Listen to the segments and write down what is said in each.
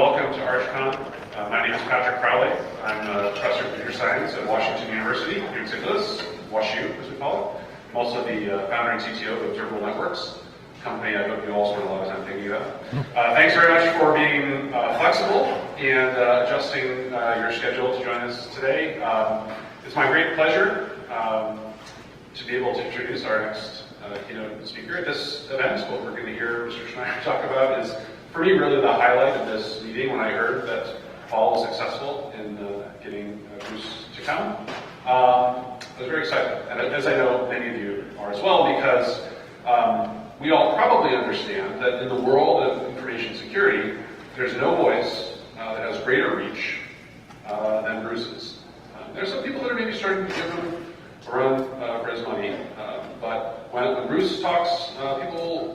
welcome to ArchCon. My name is Patrick Crowley. I'm a professor of computer science at Washington University here in St. Louis, WashU as we call it. I'm also the founder and CTO of Observable Networks, a company I hope you all spend a lot of time thinking about. Thanks very much for being flexible and adjusting your schedule to join us today. It's my great pleasure to be able to introduce our next keynote speaker at this event. What we're going to hear Mr. Schneier talk about is, for me, really the highlight of this meeting when I heard that Paul was successful in getting Bruce to come. I was very excited, and as I know many of you are as well, because we all probably understand that in the world of information security, there's no voice that has greater reach than Bruce's. There's some people that are maybe starting to give him a run for his money, but when Bruce talks,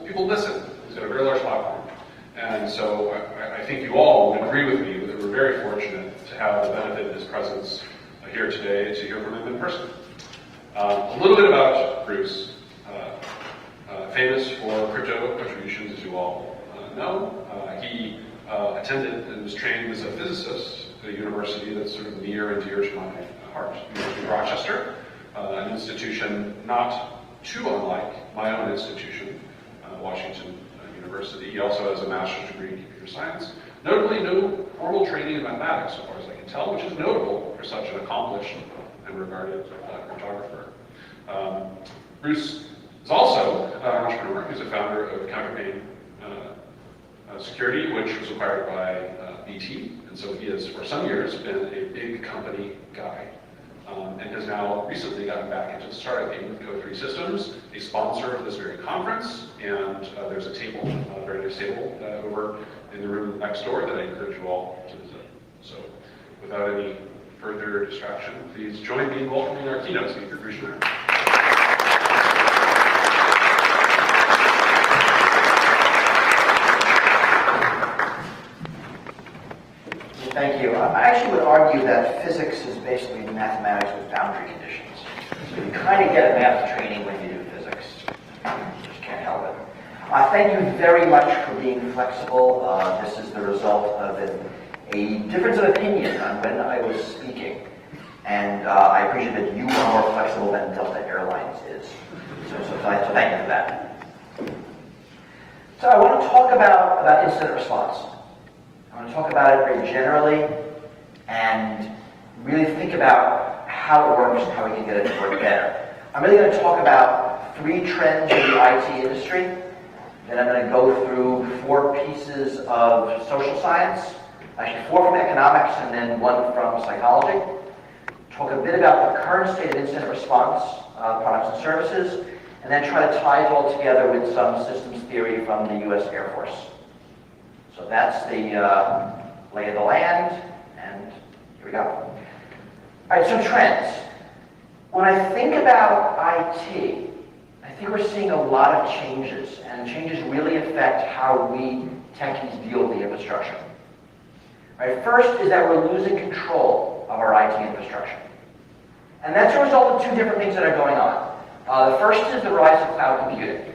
people listen. He's got a very large platform. And so I think you all would agree with me that we're very fortunate to have the benefit of his presence here today to hear from him in person. A little bit about Bruce. Famous for crypto contributions, as you all know. He attended and was trained as a physicist at a university that's sort of near and dear to my heart, University of Rochester, an institution not too unlike my own institution, Washington University. He also has a master's degree in computer science. Notably, no formal training in mathematics, so far as I can tell, which is notable for such an accomplished and regarded cryptographer. Bruce is also an entrepreneur. He's a founder of Counterpane Security, which was acquired by BT, and so he has, for some years, been a big company guy, and has now recently gotten back into the startup game with Code3 Systems, a sponsor of this very conference, and there's a table, a very nice table, over in the room next door that I encourage you all to visit. So, without any further distraction, please join me in welcoming our keynote speaker, Bruce Schneier. Thank you. I actually would argue that physics is basically mathematics with boundary conditions. So you kind of get a math training when you do physics. You just can't help it. Thank you very much for being flexible. This is the result of a difference of opinion on when I was speaking. And I appreciate that you are more flexible than Delta Airlines is. So thank you for that. So I want to talk about incident response. I want to talk about it very generally and really think about how it works and how we can get it to work better. I'm really going to talk about 3 trends in the IT industry. Then I'm going to go through 4 pieces of social science, actually 4 from economics and then 1 from psychology. Talk a bit about the current state of incident response products and services, and then try to tie it all together with some systems theory from the US Air Force. So that's the lay of the land, and here we go. All right, some trends. When I think about IT, I think we're seeing a lot of changes, and changes really affect how we techies deal with the infrastructure. All right, first is that we're losing control of our IT infrastructure. And that's a result of 2 different things that are going on. The first is the rise of cloud computing.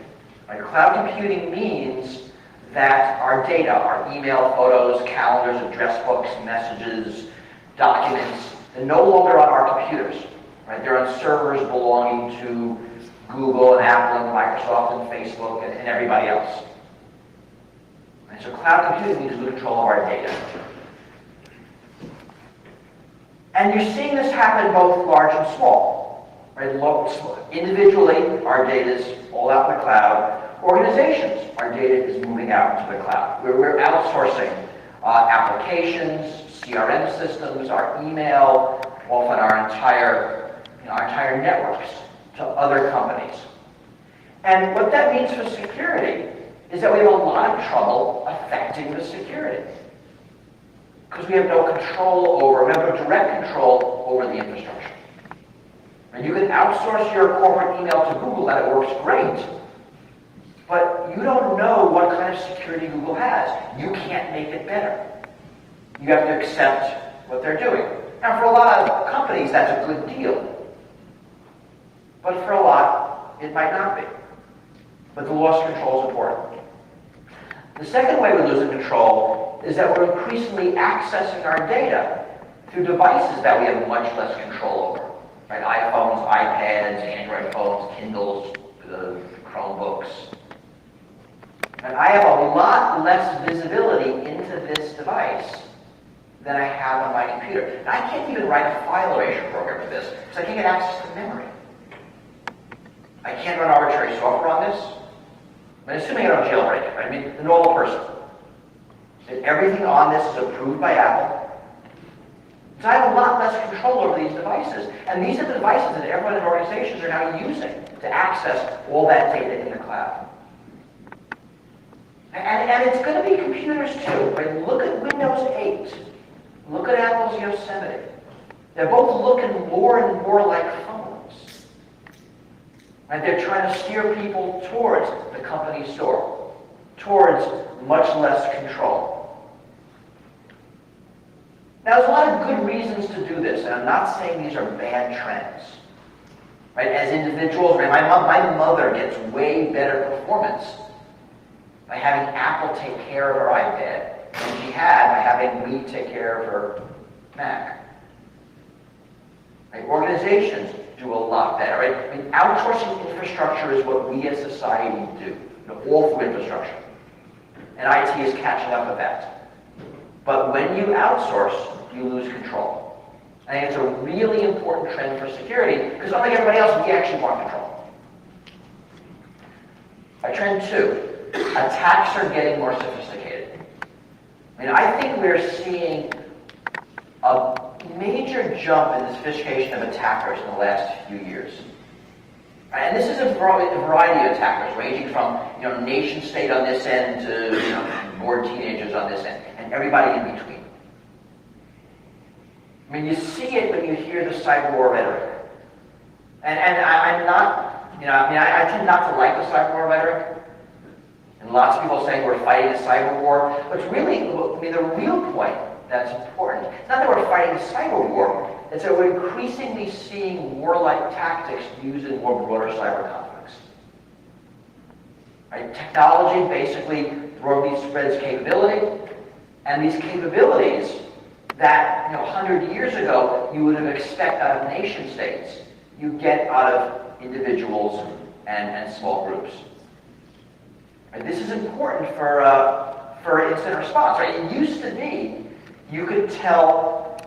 Right, cloud computing means that our data, our email, photos, calendars, address books, messages, documents, they're no longer on our computers. Right? They're on servers belonging to Google and Apple and Microsoft and Facebook and everybody else. Right? So cloud computing means good control of our data. And you're seeing this happen both large and small. Right? Individually, our data is all out in the cloud. Organizations, our data is moving out to the cloud. We're outsourcing applications, CRM systems, our email, often our entire networks to other companies. And what that means for security is that we have a lot of trouble affecting the security. Because we have no control over, we have no direct control over the infrastructure. And you can outsource your corporate email to Google and it works great. But you don't know what kind of security Google has. You can't make it better. You have to accept what they're doing. Now, for a lot of companies, that's a good deal. But for a lot, it might not be. But the loss of control is important. The second way we're losing control is that we're increasingly accessing our data through devices that we have much less control over. Right? iPhones, iPads, Android phones, Kindles, Chromebooks. And I have a lot less visibility into this device than I have on my computer. And I can't even write a file erasure program for this because I can't get access to memory. I can't run arbitrary software on this. I mean, assuming I don't jailbreak it, right? I mean, the normal person. And everything on this is approved by Apple. So I have a lot less control over these devices. And these are the devices that everyone in organizations are now using to access all that data in the cloud. And it's going to be computers too. Right? Look at Windows 8. Look at Apple's Yosemite. They're both looking more and more like phones. Right? They're trying to steer people towards the company store, towards much less control. Now, there's a lot of good reasons to do this, and I'm not saying these are bad trends. Right? As individuals, right, my mother gets way better performance by having Apple take care of her iPad than she had by having me take care of her Mac. Right? Organizations do a lot better. Right? I mean, outsourcing infrastructure is what we as society do, all through infrastructure. And IT is catching up with that. But when you outsource, you lose control. I think it's a really important trend for security because unlike everybody else, we actually want control. Trend 2, attacks are getting more sophisticated. I mean, I think we're seeing a major jump in the sophistication of attackers in the last few years. And this is a variety of attackers, ranging from nation state on this end to bored teenagers on this end, and everybody in between. I mean, you see it when you hear the cyber war rhetoric. And I'm not, I tend not to like the cyber war rhetoric. And lots of people saying we're fighting a cyber war. But it's really, the real point that's important, it's not that we're fighting a cyber war, it's that we're increasingly seeing warlike tactics used in more broader cyber conflicts. Right? Technology basically broadly spreads capability, and these capabilities that 100 years ago you would have expected out of nation states, you get out of individuals and small groups. And this is important for incident response. Right? It used to be you could tell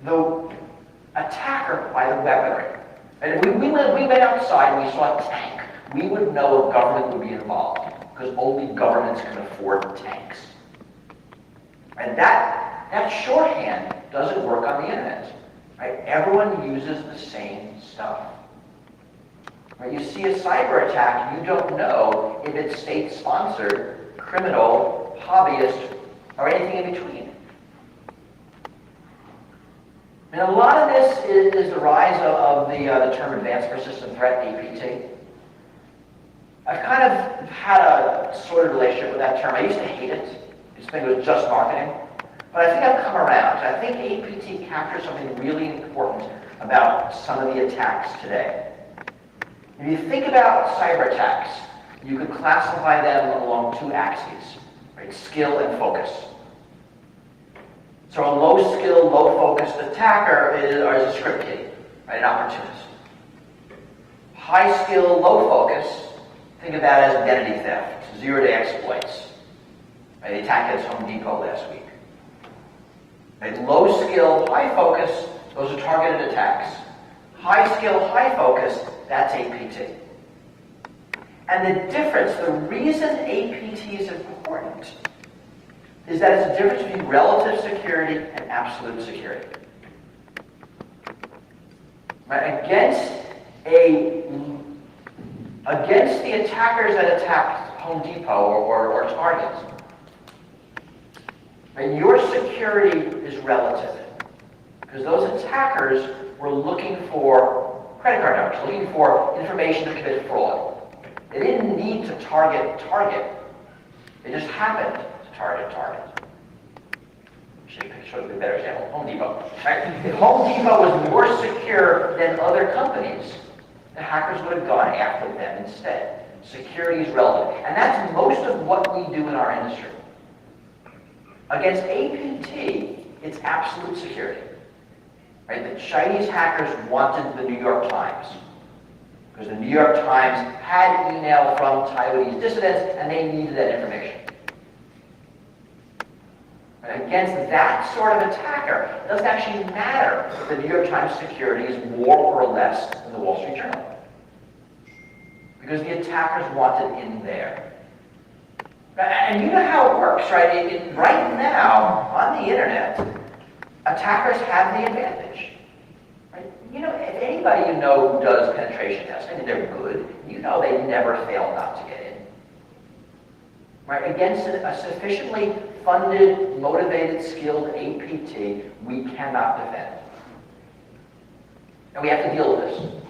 the attacker by the weaponry. And if we went outside and we saw a tank, we would know a government would be involved because only governments can afford tanks. And that shorthand doesn't work on the internet. Right? Everyone uses the same stuff. Right? You see a cyber attack, you don't know if it's state-sponsored, criminal, hobbyist, or anything in between. And a lot of this is the rise of the term advanced persistent threat, APT. I've kind of had a sort of relationship with that term. I used to hate it. I used to think it was just marketing. But I think I've come around. I think APT captures something really important about some of the attacks today. If you think about cyber attacks, you could classify them along 2 axes, right? Skill and focus. So a low-skill, low-focused attacker is a script kiddie, right? An opportunist. High-skill, low-focus, think of that as identity theft, zero-day exploits. Right? The attack at Home Depot last week. Right? Low-skill, high-focus, those are targeted attacks. High-skill, high-focus, that's APT. And the difference, the reason APT is important is that it's a difference between relative security and absolute security. Right? Against the attackers that attacked Home Depot or Target, right, your security is relative. Because those attackers were looking for credit card numbers, looking for information to commit fraud. They didn't need to target Target. They just happened to target Target. Should have been a better example. Home Depot. Right? If Home Depot was more secure than other companies, the hackers would have gone after them instead. Security is relative. And that's most of what we do in our industry. Against APT, it's absolute security. Right? The Chinese hackers wanted the New York Times, because the New York Times had email from Taiwanese dissidents, and they needed that information. And against that sort of attacker, it doesn't actually matter if the New York Times security is more or less than the Wall Street Journal, because the attackers want it in there. And you know how it works, right? Right now, on the internet, attackers have the advantage. Right? You know, if anybody you know who does penetration testing, and they're good, you know they never fail not to get in. Right? Against a sufficiently funded, motivated, skilled APT, we cannot defend. And we have to deal with this.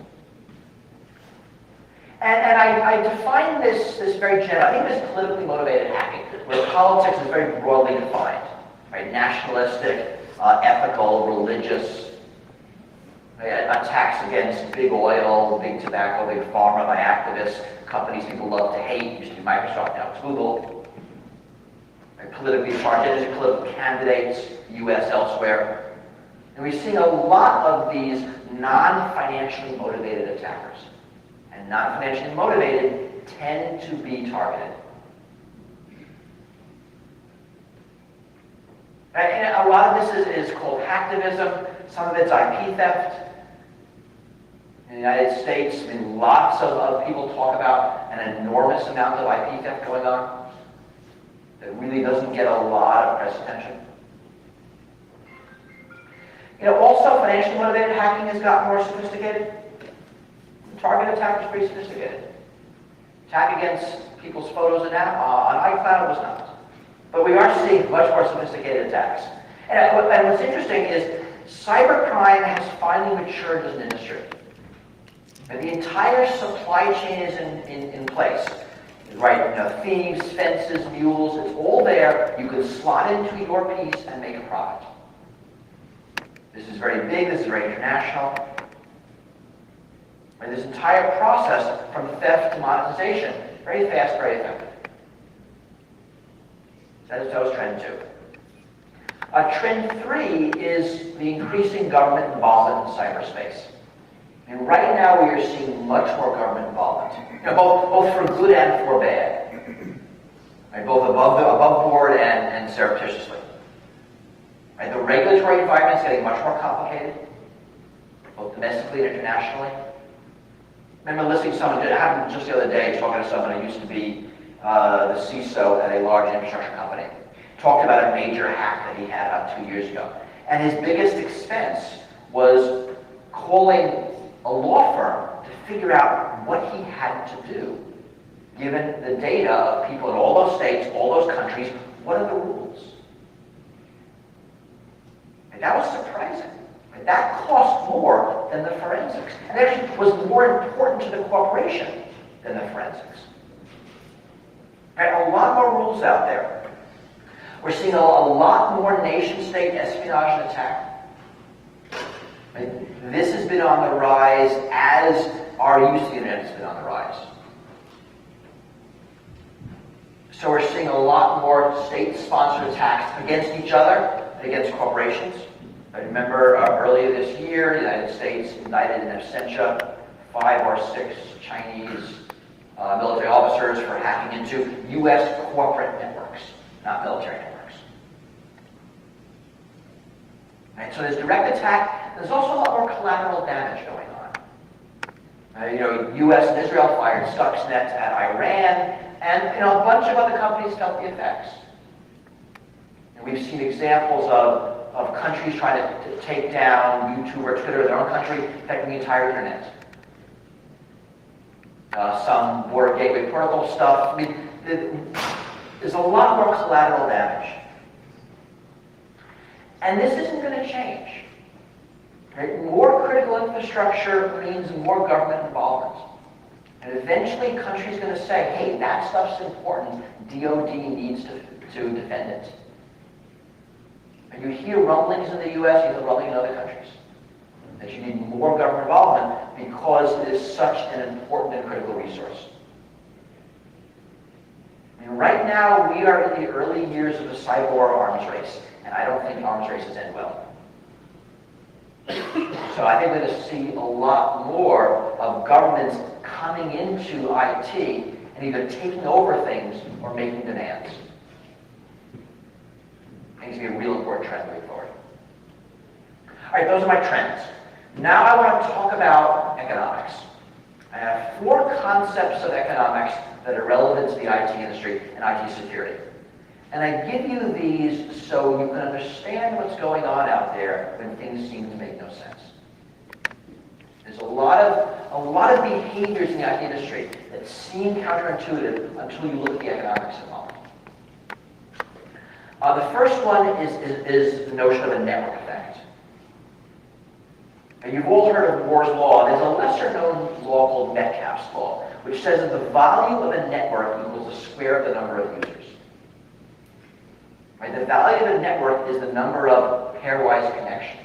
And I define this very general. I think this is politically motivated hacking, where politics is very broadly defined. Right? Nationalistic, ethical, religious, attacks against big oil, big tobacco, big pharma by activists, companies people love to hate. Used to be Microsoft, now it's Google. Right? Politically charged political candidates, U.S., elsewhere. And we've seen a lot of these non-financially motivated attackers. And non-financially motivated tend to be targeted. And a lot of this is called hacktivism. Some of it's IP theft. In the United States, I mean, lots of people talk about an enormous amount of IP theft going on that really doesn't get a lot of press attention. You know, also financially motivated hacking has gotten more sophisticated. Target attack was pretty sophisticated. Attack against people's photos and on iCloud was not. But we are seeing much more sophisticated attacks. And what's interesting is cybercrime has finally matured as an industry. And the entire supply chain is in place. Right, you know, thieves, fences, mules, it's all there. You can slot into your piece and make a profit. This is very big, this is very international. And this entire process from theft to monetization, very fast, very effective. That was trend 2. Trend 3 is the increasing government involvement in cyberspace. And right now we are seeing much more government involvement, you know, both for good and for bad. Right, both above board and surreptitiously. Right, the regulatory environment is getting much more complicated, both domestically and internationally. I remember listening to someone, it happened just the other day, talking to someone who used to be the CISO at a large infrastructure company. Talked about a major hack that he had about 2 years ago. And his biggest expense was calling a law firm to figure out what he had to do, given the data of people in all those states, all those countries. What are the rules? And that was surprising. That cost more than the forensics. And actually was more important to the corporation than the forensics. Right, a lot more rules out there. We're seeing a lot more nation-state espionage and attack. Right? This has been on the rise as our use of the internet has been on the rise. So we're seeing a lot more state-sponsored attacks against each other and against corporations. I remember earlier this year, the United States indicted in absentia 5 or 6 Chinese military officers for hacking into U.S. corporate networks, not military networks. Right, so there's direct attack. There's also a lot more collateral damage going on. You know, U.S. and Israel fired Stuxnet at Iran, and you know, a bunch of other companies felt the effects. And we've seen examples of countries trying to take down YouTube or Twitter in their own country, affecting the entire internet. Some border gateway protocol stuff. I mean, there's a lot more collateral damage. And this isn't going to change. Right? More critical infrastructure means more government involvement. And eventually countries are going to say, hey, that stuff's important. DOD needs to defend it. And you hear rumblings in the U.S., you hear rumblings in other countries, that you need more government involvement because it is such an important and critical resource. I mean, And right now, we are in the early years of the cyber arms race, and I don't think arms races end well. So I think we're going to see a lot more of governments coming into IT and either taking over things or making demands. I think it's going to be a real important trend moving forward. All right, those are my trends. Now I want to talk about economics. I have 4 concepts of economics that are relevant to the IT industry and IT security. And I give you these so you can understand what's going on out there when things seem to make no sense. There's a lot of behaviors in the IT industry that seem counterintuitive until you look at the economics involved. The first one is the notion of a network effect. And you've all heard of Moore's Law. There's a lesser-known law called Metcalfe's Law, which says that the volume of a network equals the square of the number of users. Right? The value of a network is the number of pairwise connections.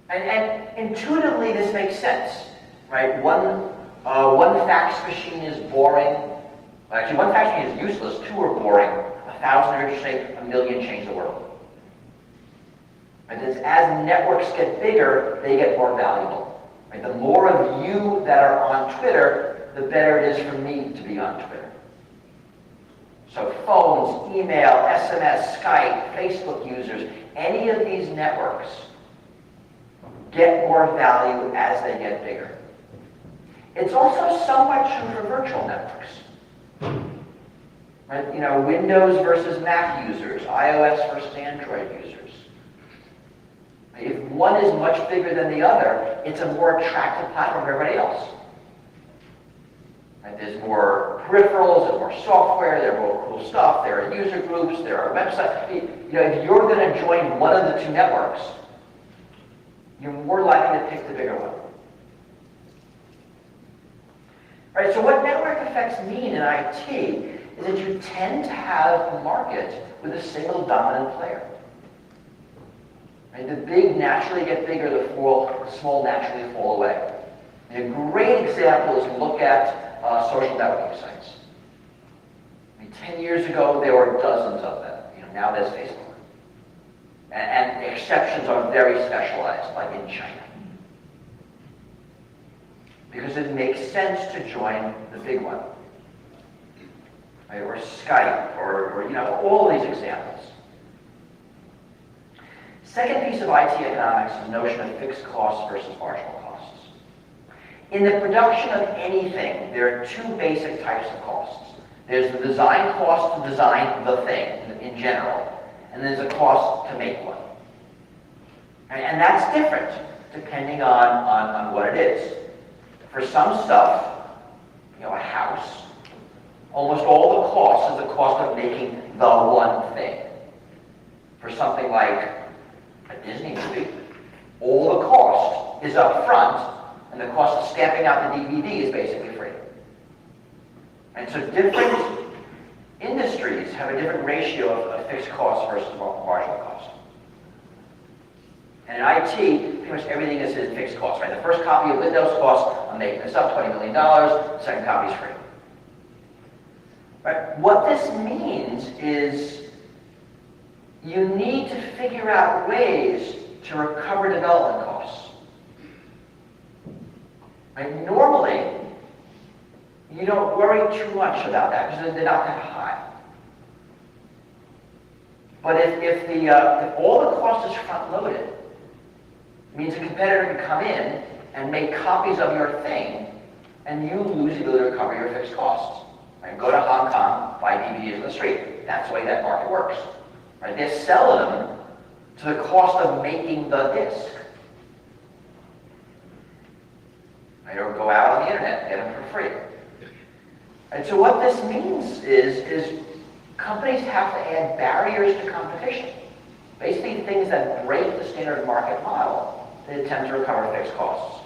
And intuitively, this makes sense, right? One fax machine is boring. Actually, one fax machine is useless. 2 are boring. 1,000 are interesting. 1,000,000 change the world. Right? As networks get bigger, they get more valuable. Right? The more of you that are on Twitter, the better it is for me to be on Twitter. So phones, email, SMS, Skype, Facebook users, any of these networks get more value as they get bigger. It's also somewhat true for virtual networks. Right? You know, Windows versus Mac users, iOS versus Android users. If one is much bigger than the other, it's a more attractive platform for everybody else. Right? There's more peripherals, there's more software, there's more cool stuff, there are user groups, there are websites. You know, if you're going to join one of the 2 networks, you're more likely to pick the bigger one. Right, so what network effects mean in IT is that you tend to have a market with a single dominant player. Right, the big naturally get bigger, the small naturally fall away. And a great example is look at social networking sites. I mean, 10 years ago, there were dozens of them. You know, now there's Facebook. And the exceptions are very specialized, like in China. Because it makes sense to join the big one. Right? Or Skype, or you know, all these examples. Second piece of IT economics is the notion of fixed costs versus marginal costs. In the production of anything, there are 2 basic types of costs. There's the design cost to design the thing in general, and there's a cost to make one. And that's different depending on what it is. For some stuff, you know, a house, almost all the cost is the cost of making the one thing. For something like a Disney movie, all the cost is up front, and the cost of stamping out the DVD is basically free. And so different industries have a different ratio of fixed costs versus marginal cost. And in IT, pretty much everything is fixed costs, right? The first copy of Windows costs, I'm making this up, $20 million, the second copy is free. Right? What this means is you need to figure out ways to recover development costs. Right? Normally, you don't worry too much about that because they're not that high. But if all the cost is front-loaded, it means a competitor can come in and make copies of your thing, and you lose the ability to recover your fixed costs. Right? Go to Hong Kong, buy DVDs in the street. That's the way that market works. Right? They're selling them to the cost of making the disc. Right? Or go out on the internet, get them for free. And so what this means is companies have to add barriers to competition. Basically things that break the standard market model to attempt to recover fixed costs.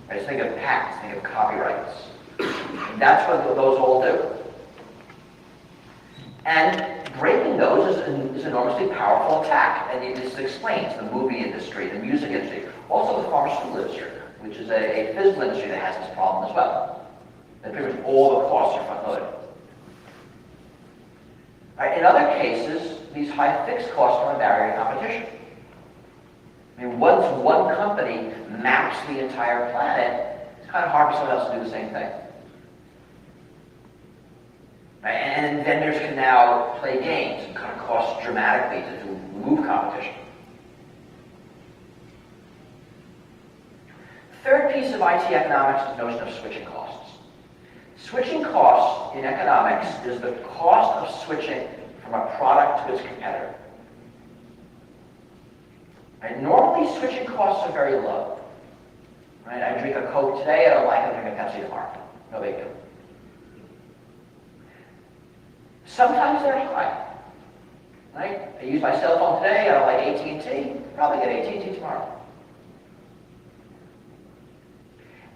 Right? Just think of patents, think of copyrights. And that's what those all do. And breaking those is an enormously powerful attack. And this explains the movie industry, the music industry, also the pharmaceutical industry, which is a physical industry that has this problem as well. That pretty much all the costs are front-loaded. Right, in other cases, these high fixed costs are a barrier to competition. I mean, once one company maps the entire planet, it's kind of hard for someone else to do the same thing. Right? And vendors can now play games and cut costs dramatically to remove competition. Third piece of IT economics is the notion of switching costs. Switching costs in economics is the cost of switching from a product to its competitor. Right? Normally, switching costs are very low. Right? I drink a Coke today, I don't like it, I drink a Pepsi tomorrow. No big deal. Sometimes they're high. Right? I use my cell phone today, I don't like AT&T, probably get AT&T tomorrow.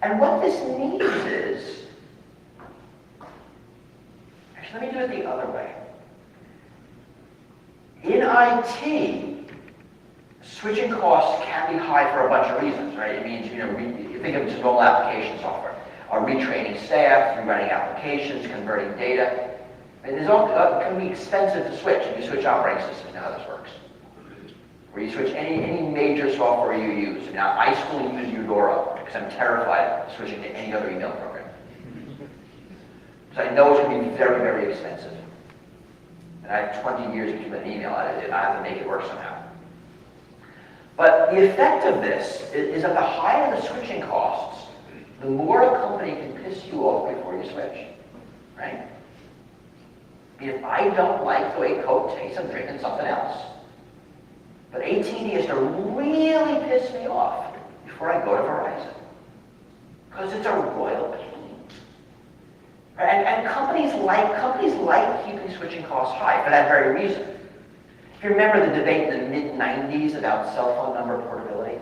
And what this means is, actually, let me do it the other way. In IT, switching costs can be high for a bunch of reasons, right? It means, you think of it as normal application software. Retraining staff, rewriting applications, converting data. And it can be expensive to switch if you switch operating systems. You know how this works. Where you switch any major software you use. Now, I still use Eudora because I'm terrified of switching to any other email program. Because I know it's going to be very, very expensive. And I have 20 years to keep an email out of it. I have to make it work somehow. But the effect of this is that the higher the switching costs, the more a company can piss you off before you switch. Right? If I don't like the way Coke tastes, I'm drinking something else. But AT&T has to really piss me off before I go to Verizon. Because it's a royal pain. Right? And companies like keeping switching costs high for that very reason. If you remember the debate in the mid-90s about cell phone number portability,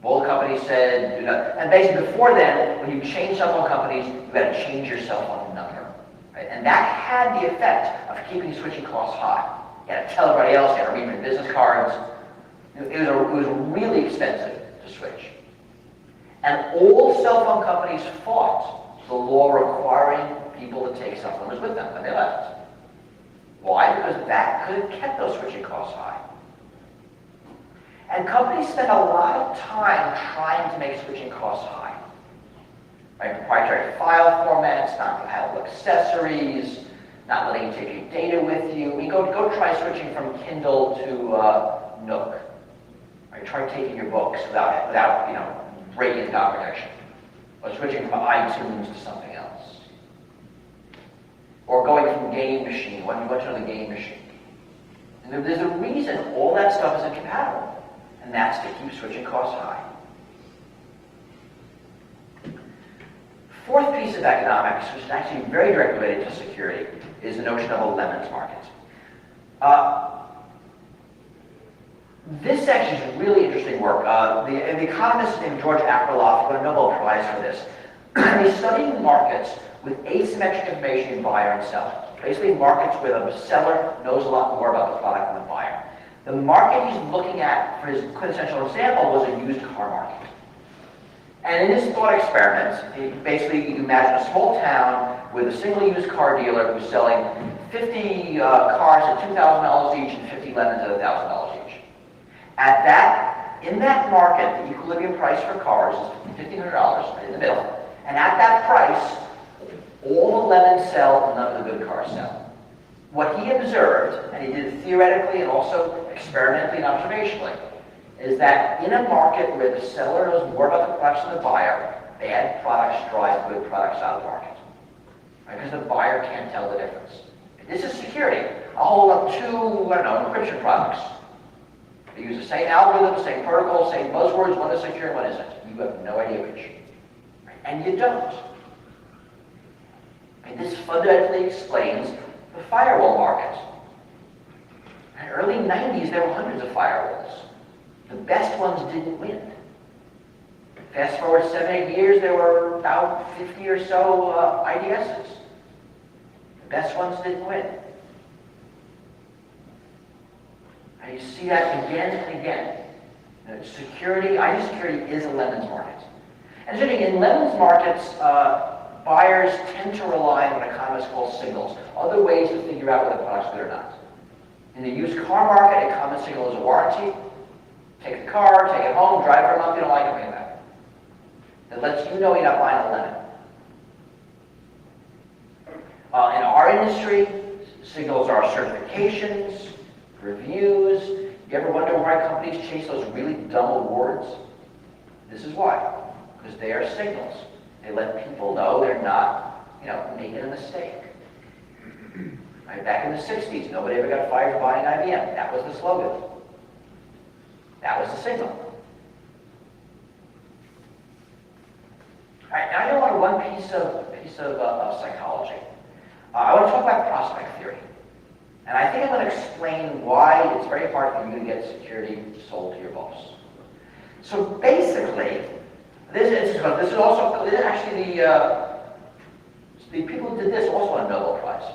all the companies said, and basically before then, when you change cell phone companies, you had to change your cell phone number. Right? And that had the effect of keeping switching costs high. You had to tell everybody else, you had to reprint business cards. It was really expensive to switch. And all cell phone companies fought the law requiring people to take cell phones with them when they left. Why? Because that could have kept those switching costs high. And companies spend a lot of time trying to make switching costs high. Right? Proprietary file formats, non-compatible accessories, not letting you take your data with you. I mean, go try switching from Kindle to Nook. Right? Try taking your books without breaking the data protection. Or switching from iTunes to something else. Or going from game machine, what to another game machine. And there's a reason all that stuff is incompatible, and that's to keep switching costs high. Fourth piece of economics, which is actually very directly related to security, is the notion of a lemons market. This section is really interesting work. The economist named George Akerlof got a Nobel Prize for this. He's studying markets with asymmetric information in buyer and seller. Basically markets where the seller knows a lot more about the product than the buyer. The market he's looking at for his quintessential example was a used car market. And in his thought experiment, basically you imagine a small town with a single used car dealer who's selling 50 cars at $2,000 each and 50 lemons at $1,000 each. In that market, the equilibrium price for cars is $1,500 right in the middle. And at that price, all the lemons sell and none of the good cars sell. What he observed, and he did it theoretically and also experimentally and observationally, is that in a market where the seller knows more about the products than the buyer, bad products drive good products out of the market. Right? Because the buyer can't tell the difference. This is security. I'll hold up two, encryption products. They use the same algorithm, same protocol, same buzzwords. One is secure and one isn't. You have no idea which. Right? And you don't. And this fundamentally explains the firewall market. In the early 90s, there were hundreds of firewalls. The best ones didn't win. Fast forward 7, 8 years, there were about 50 or so IDSs. The best ones didn't win. And you see that again and again. Security, IT security is a lemons market. And interesting, in lemons markets, buyers tend to rely on what economists call signals, other ways to figure out whether the product's good or not. In the used car market, a common signal is a warranty. Take the car, take it home, drive for a month, you don't like it, bring it back. That lets you know you're not buying a lemon. In our industry, signals are certifications, reviews. You ever wonder why companies chase those really dumb awards? This is why. Because they are signals. They let people know they're not, making a mistake. Right? Back in the 60s, nobody ever got fired for buying IBM. That was the slogan. That was the signal. All right, now I know on one piece of psychology. I want to talk about prospect theory. And I think I'm going to explain why it's very hard for you to get security sold to your boss. So basically, this is actually the people who did this also won a Nobel Prize.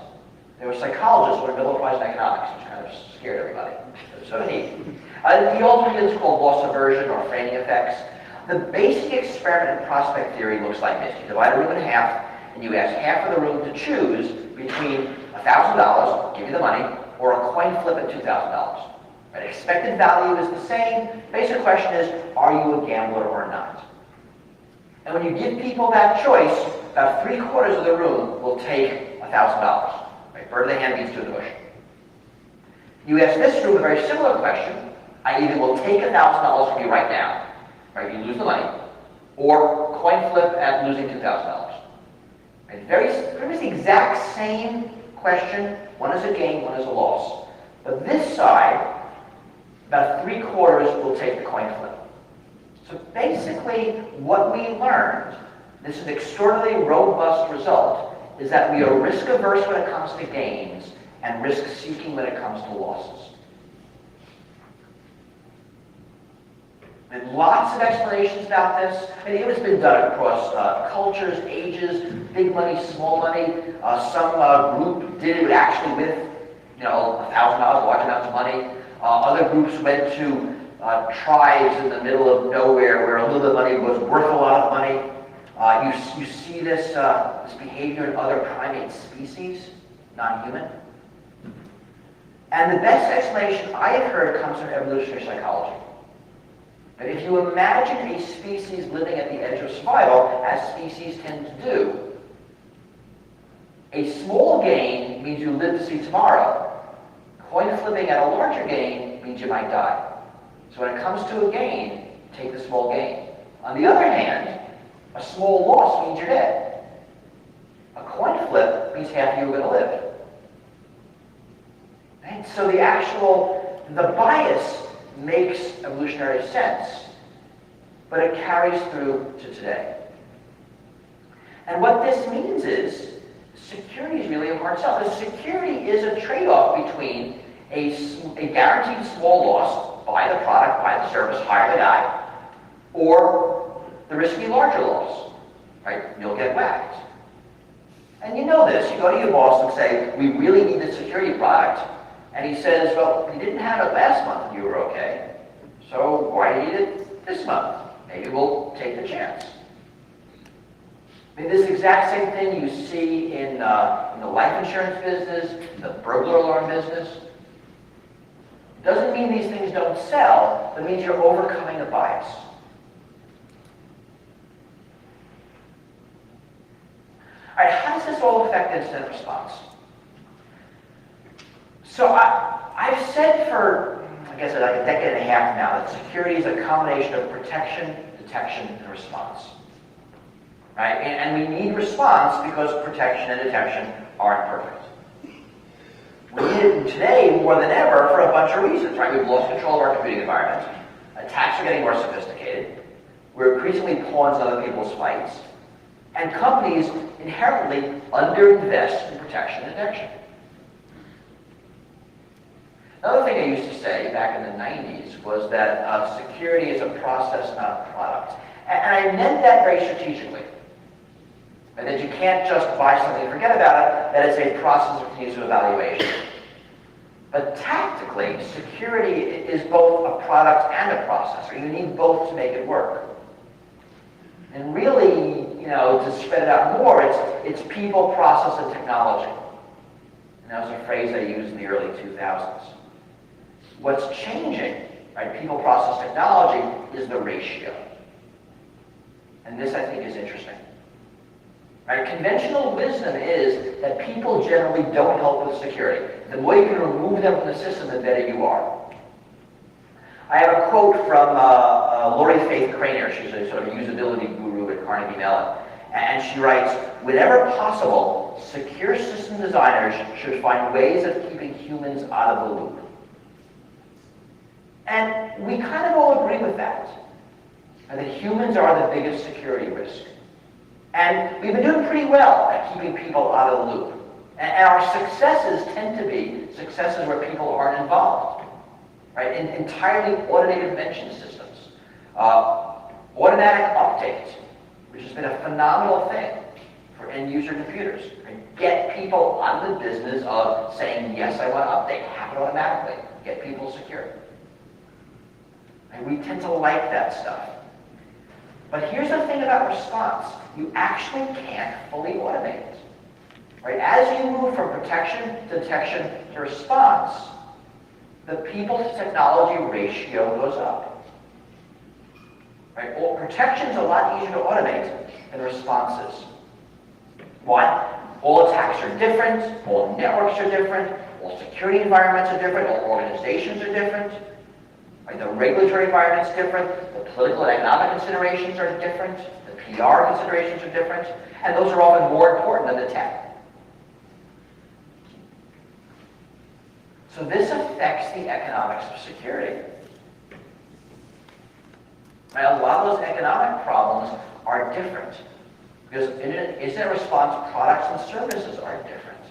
They were psychologists who won a Nobel Prize in economics, which kind of scared everybody. So neat. The ultimate is called loss aversion or framing effects. The basic experiment in prospect theory looks like this. You divide a room in half, and you ask half of the room to choose between $1,000, give you the money, or a coin flip at $2,000. Right? Expected value is the same. Basic question is, are you a gambler or not? And when you give people that choice, about 3/4 of the room will take $1,000. Right? Bird of the hand beats two in the bush. You ask this room a very similar question. I either will take $1,000 from you right now, right? You lose the money, or coin flip at losing $2,000. Right? Pretty much the exact same question. One is a gain, one is a loss. But this side, about 3/4 will take the coin flip. So basically, what we learned, this is an extraordinarily robust result, is that we are risk averse when it comes to gains and risk seeking when it comes to losses. And lots of explanations about this. And it has been done across cultures, ages, big money, small money. Some group did it actually with, $1,000, large amounts of money. Other groups went to tribes in the middle of nowhere where a little bit of money was worth a lot of money. You see this behavior in other primate species, non-human. And the best explanation I have heard comes from evolutionary psychology. But if you imagine a species living at the edge of survival, as species tend to do, a small gain means you live to see tomorrow. Coin flipping at a larger gain means you might die. So when it comes to a gain, take the small gain. On the other hand, a small loss means you're dead. A coin flip means half of you are going to live. Right? So the bias makes evolutionary sense, but it carries through to today. And what this means is security is really a hard sell. The security is a trade-off between a guaranteed small loss, buy the product, buy the service, hire the guy, or the risky larger loss, right? You'll get whacked. And you know this. You go to your boss and say, we really need this security product. And he says, well, you didn't have it last month and you were okay. So why do you need it this month? Maybe we'll take the chance. I mean, this exact same thing you see in the life insurance business, the burglar alarm business. Doesn't mean these things don't sell, but it means you're overcoming a bias. All right, how does this all affect incident response? So I've said for, I guess, like a decade and a half now that security is a combination of protection, detection, and response. Right? And we need response because protection and detection aren't perfect. We need it today more than ever for a bunch of reasons. Right? We've lost control of our computing environment. Attacks are getting more sophisticated. We're increasingly pawns in other people's fights. And companies inherently underinvest in protection and detection. Another thing I used to say back in the 90s was that security is a process, not a product. And I meant that very strategically. And that you can't just buy something and forget about it, that it's a process of continuous evaluation. But tactically, security is both a product and a process. You need both to make it work. And really, to spread it out more, it's people, process, and technology. And that was a phrase I used in the early 2000s. What's changing, right, people, process, technology, is the ratio. And this, I think, is interesting. Right? Conventional wisdom is that people generally don't help with security. The more you can remove them from the system, the better you are. I have a quote from Lori Faith Craner. She's a sort of usability guru at Carnegie Mellon. And she writes, whenever possible, secure system designers should find ways of keeping humans out of the loop. And we kind of all agree with that. And that humans are the biggest security risk. And we've been doing pretty well at keeping people out of the loop. And our successes tend to be successes where people aren't involved. Right? In entirely automated mention systems. Automatic updates, which has been a phenomenal thing for end-user computers. Right? Get people out of the business of saying, yes, I want to update. Happen automatically. Get people secure. And we tend to like that stuff. But here's the thing about response. You actually can't fully automate it. Right? As you move from protection to detection to response, the people-to-technology ratio goes up. Right? Well, protection is a lot easier to automate than responses. Why? All attacks are different, all networks are different, all security environments are different, all organizations are different. Right? The regulatory environment's different, the political and economic considerations are different, the PR considerations are different, and those are often more important than the tech. So this affects the economics of security. Right? A lot of those economic problems are different because incident response products and services are different.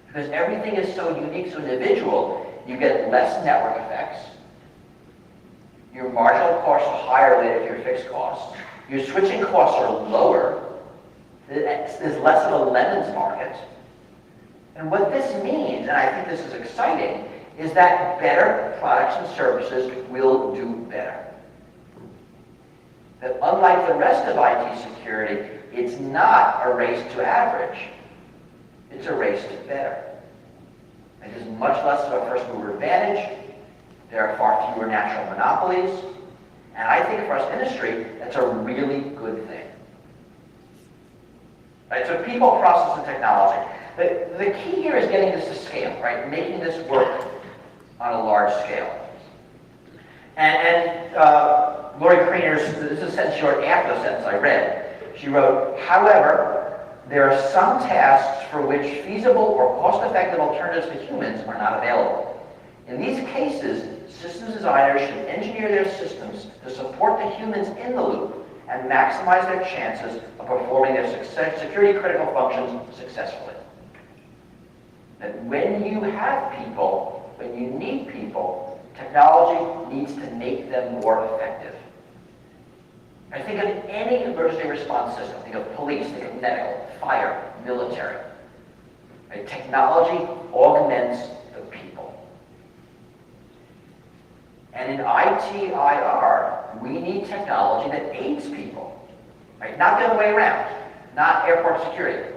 Because everything is so unique, so individual, you get less network effects. Your marginal costs are higher relative to your fixed costs. Your switching costs are lower. There's less of a lemons market. And what this means, and I think this is exciting, is that better products and services will do better. That unlike the rest of IT security, it's not a race to average. It's a race to better. It is much less of a first mover advantage. There are far fewer natural monopolies. And I think for us industry, that's a really good thing. Right, so people, process, and technology. The key here is getting this to scale, right? Making this work on a large scale. And Lori Craner's, this is a sentence she wrote after the sentence I read. She wrote, however, there are some tasks for which feasible or cost-effective alternatives to humans are not available. In these cases, systems designers should engineer their systems to support the humans in the loop and maximize their chances of performing their security-critical functions successfully. That when you have people, when you need people, technology needs to make them more effective. I think of any emergency response system. Think of police, think of medical, fire, military. Right? Technology augments the people. And in IT/IR, we need technology that aids people. Right? Not the other way around. Not airport security,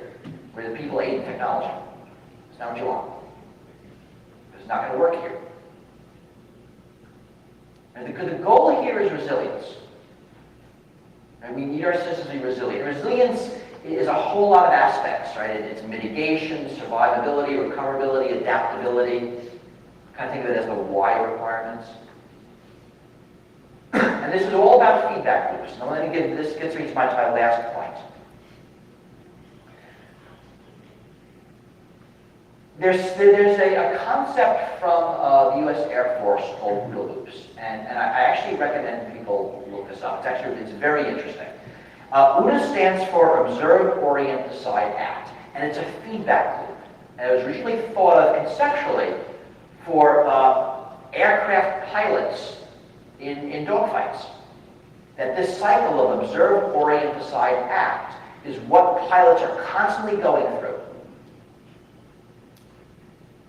where the people aid technology. It's not what you want. It's not going to work here. And the goal here is resilience. And we need our systems to be resilient. Resilience is a whole lot of aspects, right? It's mitigation, survivability, recoverability, adaptability. Kind of think of it as the Y requirements. And this is all about feedback loops. Now let me give this gets me to my last point. There's a concept from the U.S. Air Force called OODA loops, and I actually recommend people look this up. It's very interesting. OODA stands for Observe, Orient, Decide, Act, and it's a feedback loop. And it was originally thought of conceptually for aircraft pilots in dogfights. That this cycle of Observe, Orient, Decide, Act is what pilots are constantly going through.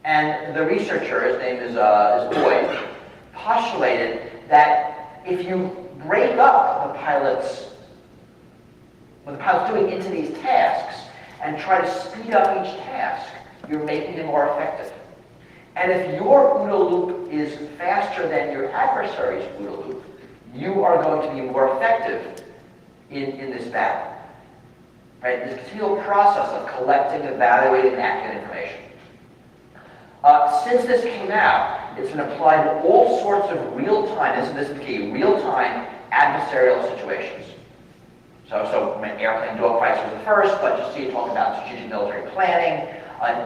And the researcher, his name is Boyd, postulated that if you break up the pilot's what the pilot's doing into these tasks and try to speed up each task, you're making it more effective. And if your OODA loop is faster than your adversary's OODA loop, you are going to be more effective in this battle. Right? This continual process of collecting, evaluating, and acting on information. Since this came out, it's been applied to all sorts of real-time, this is the key, real-time adversarial situations. So airplane dogfights was the first, but you see it talking about strategic military planning,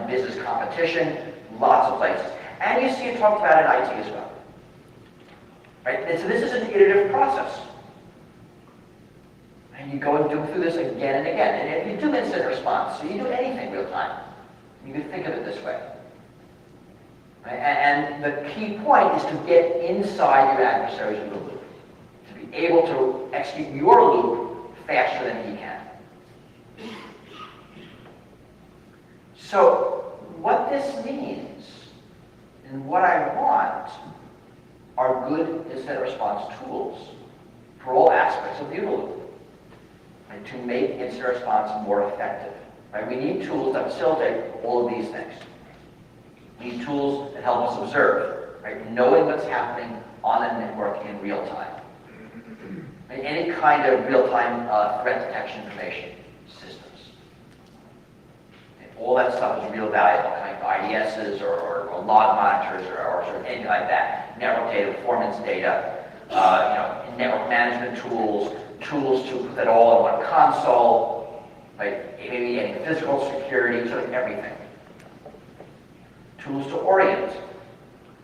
business competition, lots of places. And you see it talked about in IT as well. Right? And so this is an iterative process. And you go and do through this again and again. And if you do incident response, so you do anything real time, you can think of it this way. Right? And the key point is to get inside your adversary's loop, to be able to execute your loop faster than he can. So what this means and what I want are good incident response tools for all aspects of the OODA loop, right, to make incident response more effective. Right? We need tools that facilitate all of these things. We need tools that help us observe, right, knowing what's happening on a network in real time. Right? Any kind of real-time threat detection information systems. And all that stuff is real valuable, kind of IDSs or log monitors or sort of anything like that. Network data, performance data, network management tools, tools to put that all in one console, right? Maybe any physical security, sort of everything. Tools to orient,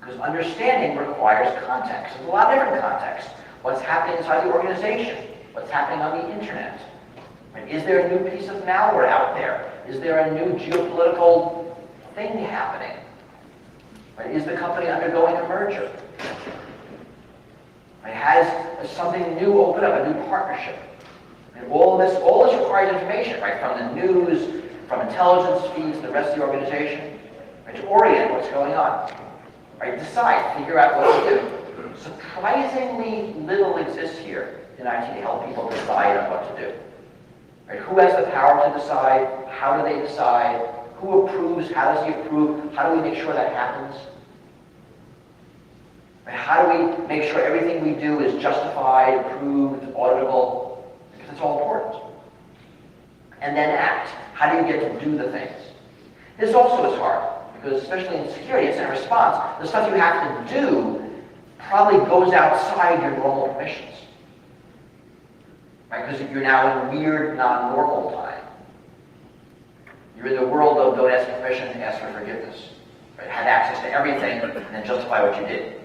because understanding requires context. There's a lot of different contexts. What's happening inside the organization? What's happening on the internet? Right? Is there a new piece of malware out there? Is there a new geopolitical thing happening? Right? Is the company undergoing a merger? Right? Has something new opened up, a new partnership? And all this requires information, right? From the news, from intelligence feeds to the rest of the organization, right? To orient what's going on, right? Decide, figure out what to do. Surprisingly little exists here in IT to help people decide on what to do. Right? Who has the power to decide? How do they decide? Who approves? How does he approve? How do we make sure that happens? Right? How do we make sure everything we do is justified, approved, auditable? Because it's all important. And then act. How do you get to do the things? This also is hard, because especially in security, incident response, the stuff you have to do probably goes outside your normal permissions. Right? Because you're now in weird, non-normal time. You're in the world of don't ask for permission, ask for forgiveness. Right? Have access to everything, and then justify what you did.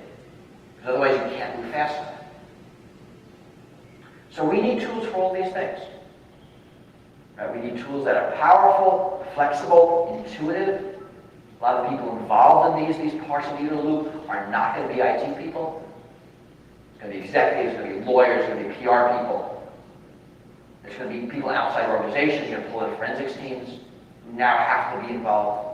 Because otherwise you can't move fast enough. So we need tools for all these things. Right? We need tools that are powerful, flexible, intuitive. A lot of the people involved in these parts of the OODA loop are not going to be IT people. It's going to be executives, it's going to be lawyers, it's going to be PR people. There's going to be people outside organizations, you're going to pull in forensics teams who now have to be involved.